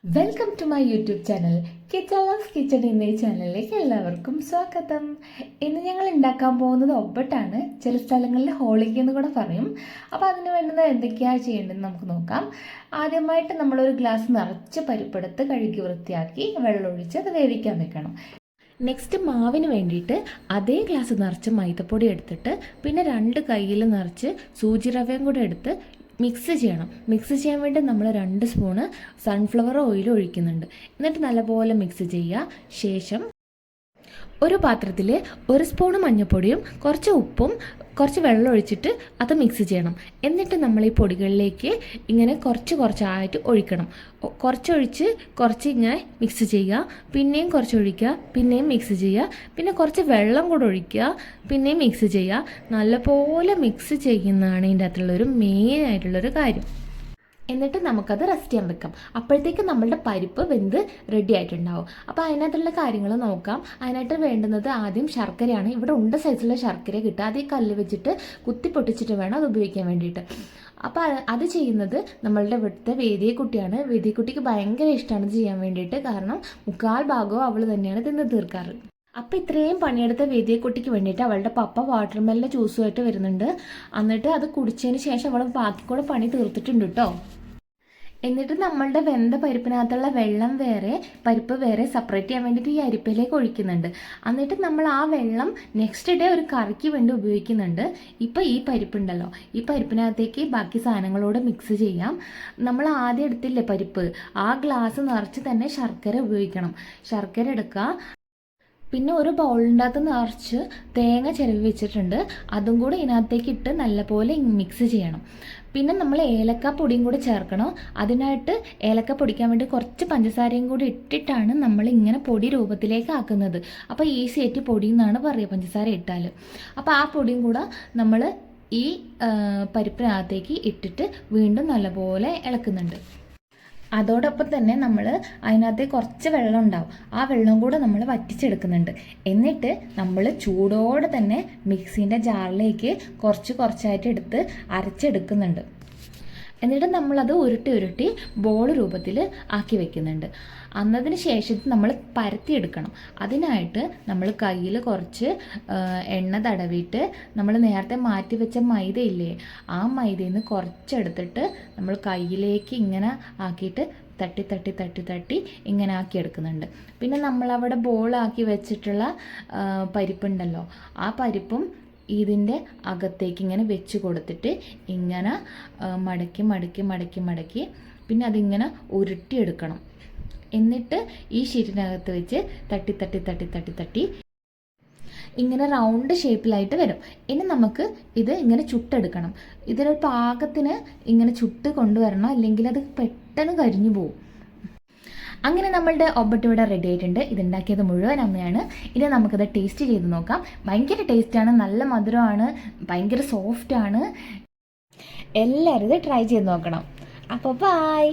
Welcome to my YouTube channel കിച്ചലസ് kitchen എന്ന ചാനലിലേക്ക് എല്ലാവർക്കും സ്വാഗതം. ഇന്ന് ഞങ്ങൾ ഉണ്ടാക്കാൻ പോകുന്നത് ഒബ്ബട്ടാണ്. ചില സ്ഥലങ്ങളിൽ ഹോളിക്ക് എന്ന് കൂടെ പറയും. അപ്പോൾ അതിന് വേണ്ടുന്നത് എന്തൊക്കെയാണ് ചെയ്യേണ്ടതെന്ന് നമുക്ക് നോക്കാം. ആദ്യമായിട്ട് നമ്മളൊരു ഗ്ലാസ് നിറച്ച് പരിപ്പെടുത്ത് കഴുകി വൃത്തിയാക്കി വെള്ളമൊഴിച്ച് അത് വേവിക്കാൻ വെക്കണം. നെക്സ്റ്റ് മാവിന് വേണ്ടിയിട്ട് അതേ ഗ്ലാസ് നിറച്ച് മൈദപ്പൊടി എടുത്തിട്ട് പിന്നെ 2 കയ്യിൽ നിറച്ച് സൂചി റവയും കൂടെ എടുത്ത് മിക്സ് ചെയ്യണം. മിക്സ് ചെയ്യാൻ വേണ്ടി നമ്മൾ 2 സ്പൂണ് സൺഫ്ലവർ ഓയിൽ ഒഴിക്കുന്നുണ്ട്. എന്നിട്ട് നല്ലപോലെ മിക്സ് ചെയ്യുക. ശേഷം ഒരു പാത്രത്തിൽ 1 സ്പൂണ് മഞ്ഞൾപ്പൊടിയും കുറച്ച് ഉപ്പും കുറച്ച് വെള്ളം ഒഴിച്ചിട്ട് അത് മിക്സ് ചെയ്യണം. എന്നിട്ട് നമ്മൾ ഈ പൊടികളിലേക്ക് ഇങ്ങനെ കുറച്ചായിട്ട് ഒഴിക്കണം. കുറച്ചൊഴിച്ച് കുറച്ച് ഇങ്ങനെ മിക്സ് ചെയ്യുക, പിന്നെയും കുറച്ച് ഒഴിക്കുക, പിന്നെയും മിക്സ് ചെയ്യുക, പിന്നെ കുറച്ച് വെള്ളം കൂടെ ഒഴിക്കുക, പിന്നെയും മിക്സ് ചെയ്യുക. നല്ലപോലെ മിക്സ് ചെയ്യുന്നതാണ് ഇതിൻ്റെ അകത്തുള്ളൊരു മെയിനായിട്ടുള്ളൊരു കാര്യം. എന്നിട്ട് നമുക്കത് റെസ്റ്റ് ചെയ്യാൻ വെക്കാം. അപ്പോഴത്തേക്ക് നമ്മളുടെ പരിപ്പ് വെന്ത് റെഡി ആയിട്ടുണ്ടാവും. അപ്പോൾ അതിനകത്തുള്ള കാര്യങ്ങൾ നോക്കാം. അതിനായിട്ട് വേണ്ടുന്നത് ആദ്യം ശർക്കരയാണ്. ഇവിടെ ഉണ്ട സൈസിലുള്ള ശർക്കര കിട്ടുക. അത് ഈ കല്ല് വെച്ചിട്ട് കുത്തി പൊട്ടിച്ചിട്ട് വേണം അത് ഉപയോഗിക്കാൻ വേണ്ടിയിട്ട്. അപ്പോൾ അത് ചെയ്യുന്നത് നമ്മളുടെ ഇവിടുത്തെ വേദിയക്കുട്ടിയാണ്. വേദിയക്കുട്ടിക്ക് ഭയങ്കര ഇഷ്ടമാണ് ഇത് ചെയ്യാൻ വേണ്ടിയിട്ട്. കാരണം 3/4 ഭാഗവും അവൾ തന്നെയാണ് തിന്ന് തീർക്കാറ്. അപ്പോൾ ഇത്രയും പണിയെടുത്ത വേദിയക്കുട്ടിക്ക് വേണ്ടിയിട്ട് അവളുടെ പപ്പ വാട്ടർമെലിൻ്റെ ജ്യൂസുമായിട്ട് വരുന്നുണ്ട്. എന്നിട്ട് അത് കുടിച്ചതിന് ശേഷം അവൾ ബാക്കി കൂടെ പണി തീർത്തിട്ടുണ്ട് കേട്ടോ. എന്നിട്ട് നമ്മളുടെ വെന്ത പരിപ്പിനകത്തുള്ള വെള്ളം വേറെ പരിപ്പ് വേറെ സെപ്പറേറ്റ് ചെയ്യാൻ വേണ്ടിയിട്ട് ഈ അരിപ്പയിലേക്ക് ഒഴിക്കുന്നുണ്ട്. എന്നിട്ട് നമ്മൾ ആ വെള്ളം നെക്സ്റ്റ് ഡേ ഒരു കറിക്ക് വേണ്ടി ഉപയോഗിക്കുന്നുണ്ട്. ഇപ്പോൾ ഈ പരിപ്പുണ്ടല്ലോ, ഈ പരിപ്പിനകത്തേക്ക് ബാക്കി സാധനങ്ങളോട് മിക്സ് ചെയ്യാം. നമ്മൾ ആദ്യം എടുത്തില്ലേ പരിപ്പ്, ആ ഗ്ലാസ് നിറച്ച് തന്നെ ശർക്കര ഉപയോഗിക്കണം. ശർക്കര എടുക്കുക. പിന്നെ ഒരു ബൗളിൻ്റെ അകത്ത് നിറച്ച് തേങ്ങ ചിരവി വെച്ചിട്ടുണ്ട്. അതും കൂടി ഇതിനകത്തേക്ക് ഇട്ട് നല്ലപോലെ മിക്സ് ചെയ്യണം. പിന്നെ നമ്മൾ ഏലക്കാപ്പൊടിയും കൂടി ചേർക്കണം. അതിനായിട്ട് ഏലക്ക പൊടിക്കാൻ വേണ്ടി കുറച്ച് പഞ്ചസാരയും കൂടി ഇട്ടിട്ടാണ് നമ്മൾ ഇങ്ങനെ പൊടി രൂപത്തിലേക്ക് ആക്കുന്നത്. അപ്പോൾ ഈസി ആയിട്ട് പൊടി എന്നാണ് പറയുക പഞ്ചസാര ഇട്ടാൽ. അപ്പോൾ ആ പൊടിയും കൂടെ നമ്മൾ ഈ പരിപ്പിനകത്തേക്ക് ഇട്ടിട്ട് വീണ്ടും നല്ലപോലെ ഇളക്കുന്നുണ്ട്. അതോടൊപ്പം തന്നെ നമ്മൾ അതിനകത്ത് കുറച്ച് വെള്ളം ഉണ്ടാവും. ആ വെള്ളം കൂടെ നമ്മൾ വറ്റിച്ചെടുക്കുന്നുണ്ട്. എന്നിട്ട് നമ്മൾ ചൂടോടെ തന്നെ മിക്സീൻ്റെ ജാറിലേക്ക് കുറച്ചായിട്ട് എടുത്ത് അരച്ചെടുക്കുന്നുണ്ട്. എന്നിട്ട് നമ്മളത് ഉരുട്ടി ബോൾ രൂപത്തിൽ ആക്കി വെക്കുന്നുണ്ട്. അന്നതിന് ശേഷം നമ്മൾ പരത്തിയെടുക്കണം. അതിനായിട്ട് നമ്മൾ കയ്യിൽ കുറച്ച് എണ്ണ തടവിയിട്ട് നമ്മൾ നേരത്തെ മാറ്റി വെച്ച മൈദ ഇല്ലേ, ആ മൈദയിൽ നിന്ന് കുറച്ചെടുത്തിട്ട് നമ്മൾ കയ്യിലേക്ക് ഇങ്ങനെ ആക്കിയിട്ട് തട്ടി ഇങ്ങനെ ആക്കിയെടുക്കുന്നുണ്ട്. പിന്നെ നമ്മളവിടെ ബോളാക്കി വെച്ചിട്ടുള്ള പരിപ്പുണ്ടല്ലോ, ആ പരിപ്പും ഇതിൻ്റെ അകത്തേക്ക് ഇങ്ങനെ വെച്ച് കൊടുത്തിട്ട് ഇങ്ങനെ മടക്കി പിന്നെ അതിങ്ങനെ ഉരുട്ടിയെടുക്കണം. എന്നിട്ട് ഈ ഷീറ്റിനകത്ത് വെച്ച് തട്ടി ഇങ്ങനെ റൗണ്ട് ഷേപ്പിലായിട്ട് വരും. ഇനി നമുക്ക് ഇത് ഇങ്ങനെ ചുട്ടെടുക്കണം. ഇതിനൊരു പാകത്തിന് ഇങ്ങനെ ചുട്ട് കൊണ്ടുവരണം, അല്ലെങ്കിൽ അത് പെട്ടെന്ന് കരിഞ്ഞു പോകും. അങ്ങനെ നമ്മളുടെ ഒബ്ബട്ട് ഇവിടെ റെഡി ആയിട്ടുണ്ട്. ഇതുണ്ടാക്കിയത് മുഴുവൻ അമ്മയാണ്. ഇനി നമുക്കത് ടേസ്റ്റ് ചെയ്ത് നോക്കാം. ഭയങ്കര ടേസ്റ്റാണ്, നല്ല മധുരമാണ്, ഭയങ്കര സോഫ്റ്റാണ്. എല്ലാവരും ഇത് ട്രൈ ചെയ്ത് നോക്കണം. അപ്പോൾ ബൈ.